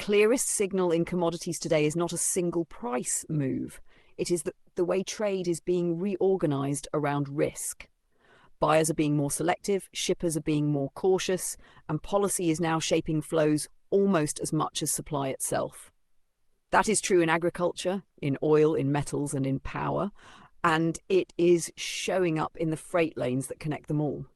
clearest signal in commodities today is not a single price move. It is the way trade is being reorganized around risk. Buyers are being more selective, shippers are being more cautious, and policy is now shaping flows almost as much as supply itself. That is true in agriculture, in oil, in metals, and in power, and it is showing up in the freight lanes that connect them all.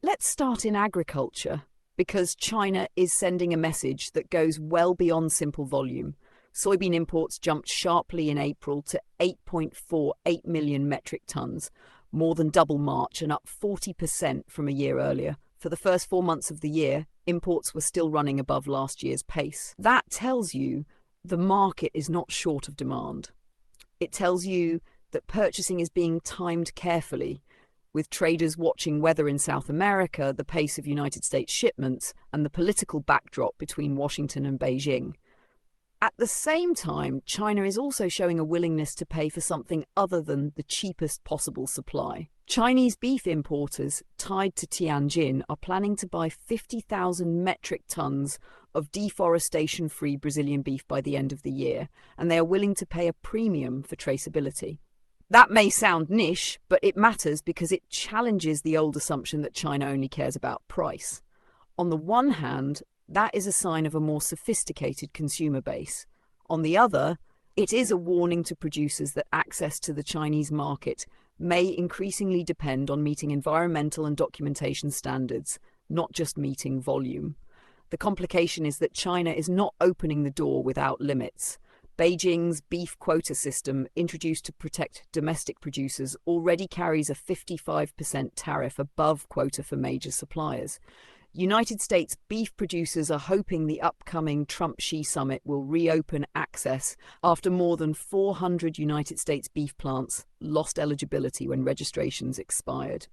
Let's start in agriculture, because China is sending a message that goes well beyond simple volume. Soybean imports jumped sharply in April to 8.48 million metric tons, more than double March and up 40% from a year earlier. For the first 4 months of the year, imports were still running above last year's pace. That tells you the market is not short of demand. It tells you that purchasing is being timed carefully, with traders watching weather in South America, the pace of United States shipments, and the political backdrop between Washington and Beijing. At the same time, China is also showing a willingness to pay for something other than the cheapest possible supply. Chinese beef importers tied to Tianjin are planning to buy 50,000 metric tons of deforestation-free Brazilian beef by the end of the year, and they are willing to pay a premium for traceability. That may sound niche, but it matters because it challenges the old assumption that China only cares about price. On the one hand, that is a sign of a more sophisticated consumer base. On the other, it is a warning to producers that access to the Chinese market may increasingly depend on meeting environmental and documentation standards, not just meeting volume. The complication is that China is not opening the door without limits. Beijing's beef quota system, introduced to protect domestic producers, already carries a 55% tariff above quota for major suppliers. United States beef producers are hoping the upcoming Trump-Xi summit will reopen access after more than 400 United States beef plants lost eligibility when registrations expired.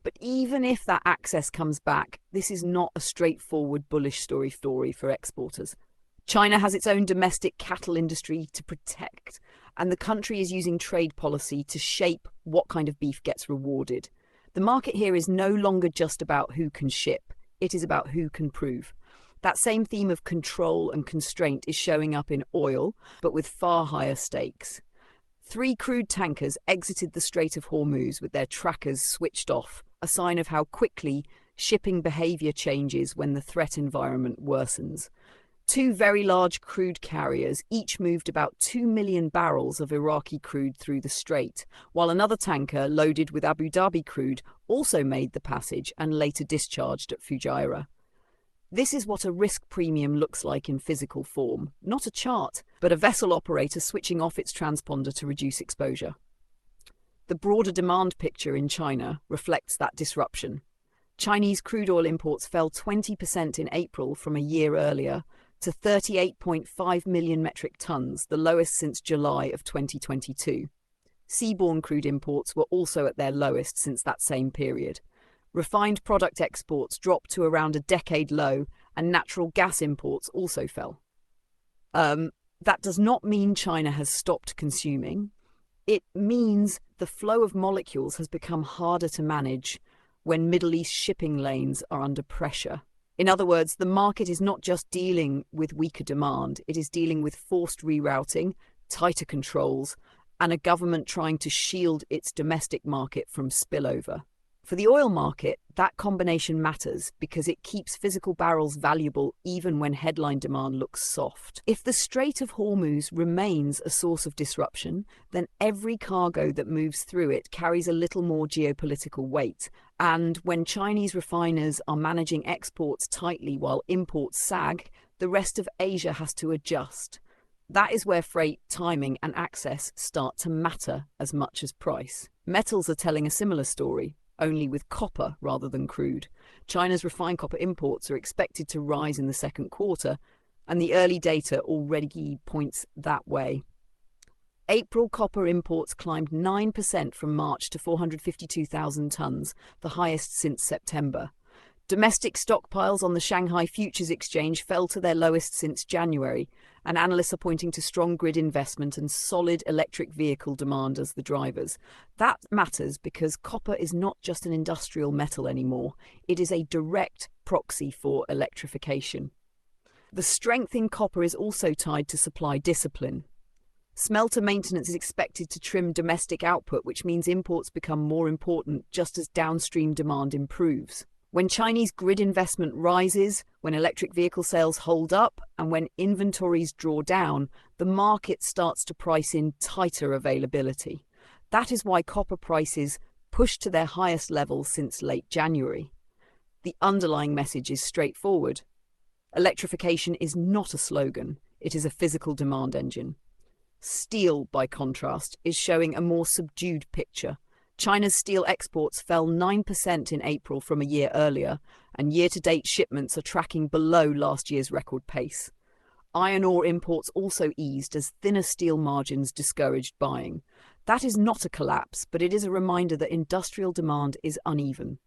But even if that access comes back, this is not a straightforward bullish story for exporters. China has its own domestic cattle industry to protect, and the country is using trade policy to shape what kind of beef gets rewarded. The market here is no longer just about who can ship. It is about who can prove. That same theme of control and constraint is showing up in oil, but with far higher stakes. 3 crude tankers exited the Strait of Hormuz with their trackers switched off, a sign of how quickly shipping behavior changes when the threat environment worsens. 2 very large crude carriers each moved about 2 million barrels of Iraqi crude through the strait, while another tanker loaded with Abu Dhabi crude also made the passage and later discharged at Fujairah. This is what a risk premium looks like in physical form, not a chart, but a vessel operator switching off its transponder to reduce exposure. The broader demand picture in China reflects that disruption. Chinese crude oil imports fell 20% in April from a year earlier, to 38.5 million metric tons, the lowest since July of 2022. Seaborne crude imports were also at their lowest since that same period. Refined product exports dropped to around a decade low, and natural gas imports also fell. That does not mean China has stopped consuming. It means the flow of molecules has become harder to manage when Middle East shipping lanes are under pressure. In other words, the market is not just dealing with weaker demand, it is dealing with forced rerouting, tighter controls, and a government trying to shield its domestic market from spillover. For the oil market, that combination matters because it keeps physical barrels valuable even when headline demand looks soft. If the Strait of Hormuz remains a source of disruption, then every cargo that moves through it carries a little more geopolitical weight. And when Chinese refiners are managing exports tightly while imports sag, the rest of Asia has to adjust. That is where freight, timing, and access start to matter as much as price. Metals are telling a similar story, only with copper rather than crude. China's refined copper imports are expected to rise in the second quarter, and the early data already points that way. April copper imports climbed 9% from March to 452,000 tons, the highest since September. Domestic stockpiles on the Shanghai Futures Exchange fell to their lowest since January, and analysts are pointing to strong grid investment and solid electric vehicle demand as the drivers. That matters because copper is not just an industrial metal anymore. It is a direct proxy for electrification. The strength in copper is also tied to supply discipline. Smelter maintenance is expected to trim domestic output, which means imports become more important just as downstream demand improves. When Chinese grid investment rises, when electric vehicle sales hold up, and when inventories draw down, the market starts to price in tighter availability. That is why copper prices pushed to their highest levels since late January. The underlying message is straightforward. Electrification is not a slogan, it is a physical demand engine. Steel, by contrast, is showing a more subdued picture. China's steel exports fell 9% in April from a year earlier, and year-to-date shipments are tracking below last year's record pace. Iron ore imports also eased as thinner steel margins discouraged buying. That is not a collapse, but it is a reminder that industrial demand is uneven.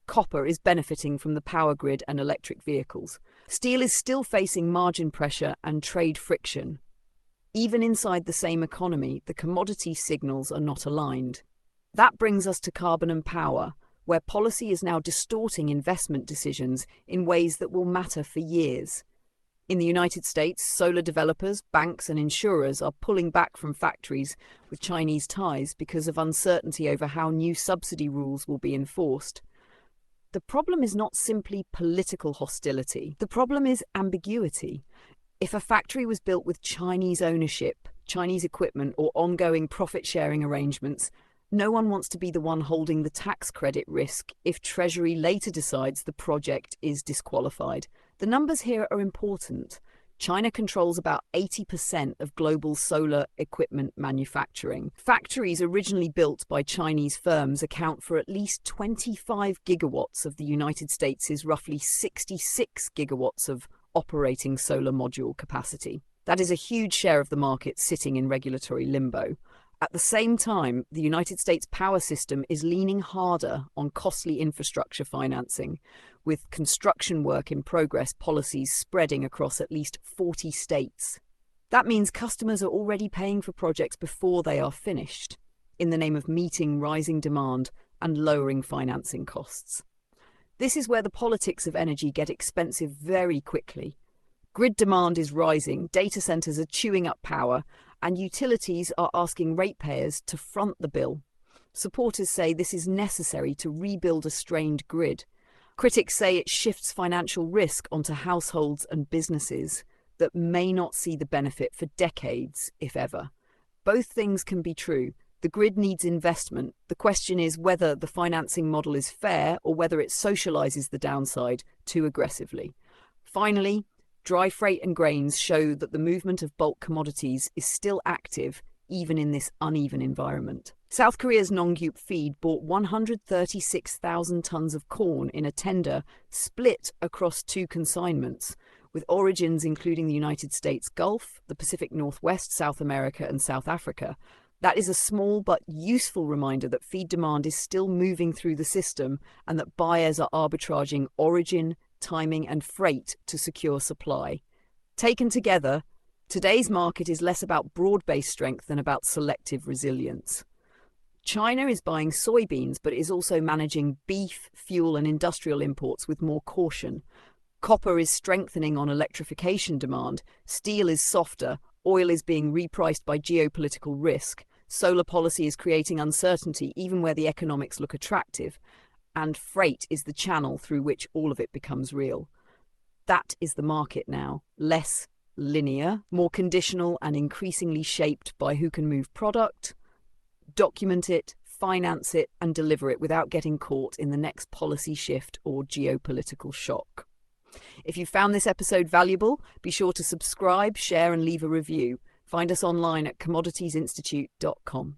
Copper is benefiting from the power grid and electric vehicles. Steel is still facing margin pressure and trade friction. Even inside the same economy, the commodity signals are not aligned. That brings us to carbon and power, where policy is now distorting investment decisions in ways that will matter for years. In the United States, solar developers, banks, and insurers are pulling back from factories with Chinese ties because of uncertainty over how new subsidy rules will be enforced. The problem is not simply political hostility. The problem is ambiguity. If a factory was built with Chinese ownership, Chinese equipment, or ongoing profit-sharing arrangements, no one wants to be the one holding the tax credit risk if Treasury later decides the project is disqualified. The numbers here are important. China controls about 80% of global solar equipment manufacturing. Factories originally built by Chinese firms account for at least 25 gigawatts of the United States' roughly 66 gigawatts of operating solar module capacity. That is a huge share of the market sitting in regulatory limbo. At the same time, the United States power system is leaning harder on costly infrastructure financing, with construction work in progress policies spreading across at least 40 states. That means customers are already paying for projects before they are finished, in the name of meeting rising demand and lowering financing costs. This is where the politics of energy get expensive very quickly. Grid demand is rising, data centers are chewing up power, and utilities are asking ratepayers to front the bill. Supporters say this is necessary to rebuild a strained grid. Critics say it shifts financial risk onto households and businesses that may not see the benefit for decades, if ever. Both things can be true. The grid needs investment. The question is whether the financing model is fair or whether it socializes the downside too aggressively. Finally, dry freight and grains show that the movement of bulk commodities is still active even in this uneven environment. South Korea's Nongyup Feed bought 136,000 tons of corn in a tender split across 2 consignments, with origins including the United States Gulf, the Pacific Northwest, South America, and South Africa. That is a small but useful reminder that feed demand is still moving through the system and that buyers are arbitraging origin, timing, and freight to secure supply. Taken together, today's market is less about broad-based strength than about selective resilience. China is buying soybeans, but is also managing beef, fuel, and industrial imports with more caution. Copper is strengthening on electrification demand, steel is softer, oil is being repriced by geopolitical risk, solar policy is creating uncertainty even where the economics look attractive, and freight is the channel through which all of it becomes real. That is the market now, less linear, more conditional, and increasingly shaped by who can move product, document it, finance it, and deliver it without getting caught in the next policy shift or geopolitical shock. If you found this episode valuable, be sure to subscribe, share, and leave a review. Find us online at commoditiesinstitute.com.